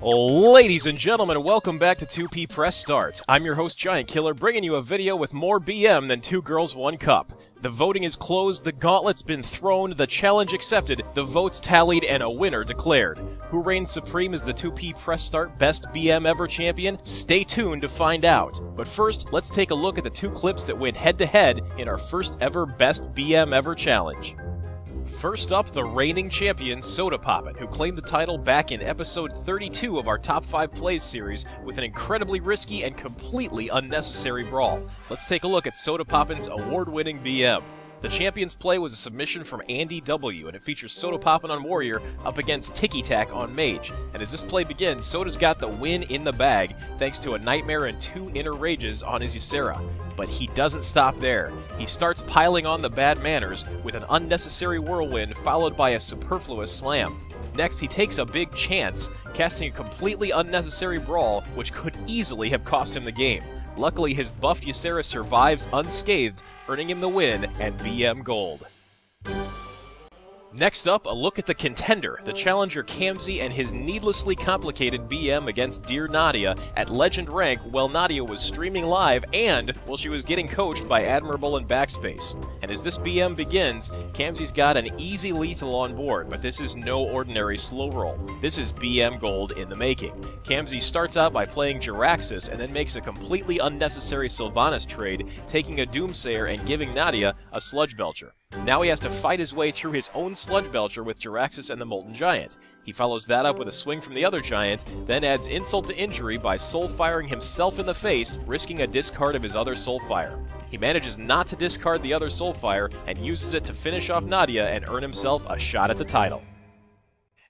Ladies and gentlemen, welcome back to 2P Press Start. I'm your host, GiantKiller, bringing you a video with more BM than 2 Girls 1 Cup. The voting is closed, the gauntlet's been thrown, the challenge accepted, the votes tallied, and a winner declared. Who reigns supreme as the 2P Press Start Best BM Ever champion? Stay tuned to find out. But first, let's take a look at the 2 clips that went head-to-head in our first ever Best BM Ever challenge. First up, the reigning champion, Sodapoppin, who claimed the title back in episode 32 of our Top 5 Plays series with an incredibly risky and completely unnecessary brawl. Let's take a look at Sodapoppin's award-winning BM. The champion's play was a submission from Andy W, and it features Sodapoppin on Warrior up against Tiki Tack on Mage. And as this play begins, Soda's got the win in the bag thanks to a Nightmare and 2 Inner Rages on his Ysera. But he doesn't stop there. He starts piling on the bad manners with an unnecessary whirlwind followed by a superfluous slam. Next, he takes a big chance, casting a completely unnecessary brawl which could easily have cost him the game. Luckily, his buffed Ysera survives unscathed, earning him the win and BM Gold. Next up, a look at the contender, the challenger CamZ and his needlessly complicated BM against DeerNadia at Legend rank while Nadia was streaming live and while she was getting coached by Admirable and Backspace. And as this BM begins, CamZ's got an easy lethal on board, but this is no ordinary slow roll. This is BM Gold in the making. CamZ starts out by playing Jiraxxus and then makes a completely unnecessary Sylvanas trade, taking a Doomsayer and giving Nadia a Sludge Belcher. Now he has to fight his way through his own Sludge Belcher with Jiraxxus and the Molten Giant. He follows that up with a swing from the other Giant, then adds insult to injury by soul-firing himself in the face, risking a discard of his other Soulfire. He manages not to discard the other Soulfire and uses it to finish off Nadia and earn himself a shot at the title.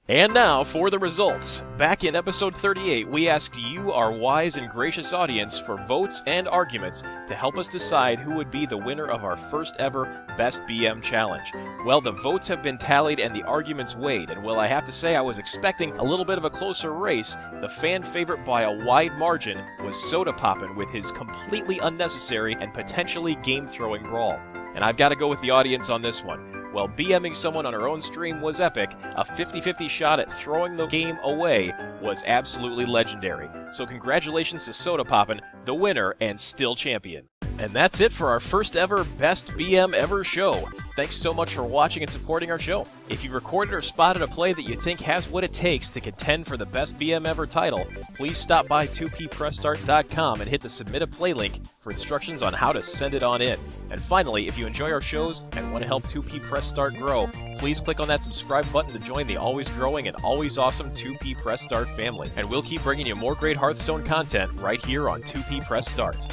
And now for the results. Back in episode 38, we asked you, our wise and gracious audience, for votes and arguments to help us decide who would be the winner of our first ever Best BM Challenge. Well, the votes have been tallied and the arguments weighed, and while I have to say I was expecting a little bit of a closer race, the fan favorite by a wide margin was Sodapoppin with his completely unnecessary and potentially game-throwing brawl. And I've got to go with the audience on this one. While BMing someone on her own stream was epic, a 50-50 shot at throwing the game away was absolutely legendary. So congratulations to Sodapoppin, the winner and still champion. And that's it for our first ever Best BM Ever show. Thanks so much for watching and supporting our show. If you recorded or spotted a play that you think has what it takes to contend for the Best BM Ever title, please stop by 2ppressstart.com and hit the Submit a Play link for instructions on how to send it on in. And finally, if you enjoy our shows and want to help 2P Press Start grow, please click on that subscribe button to join the always growing and always awesome 2P Press Start family. And we'll keep bringing you more great Hearthstone content right here on 2P Press Start.